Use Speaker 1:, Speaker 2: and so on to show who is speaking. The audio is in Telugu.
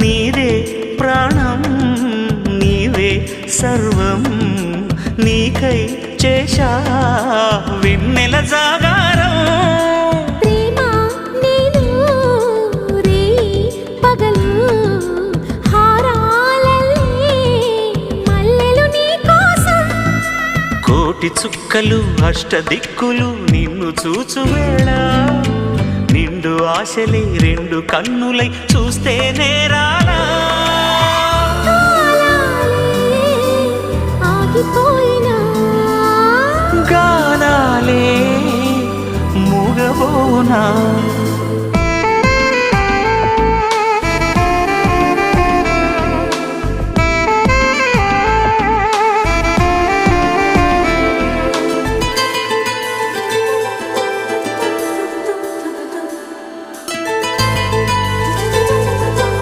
Speaker 1: నీదే ప్రాణం నీవే సర్వం నీకై చేశా వెన్నెల జాగారం
Speaker 2: ప్రేమ నేను రే పగలు హారాలల్లే మల్లెలు నీ కోసం
Speaker 1: కోటి చుక్కలు అష్టదిక్కులు నిన్ను చూచు వేళ నిండు ఆశలే రెండు కన్నులై చూస్తే నేరాలా
Speaker 2: ఆగిపోయినా
Speaker 1: గానాలే మూగబోనా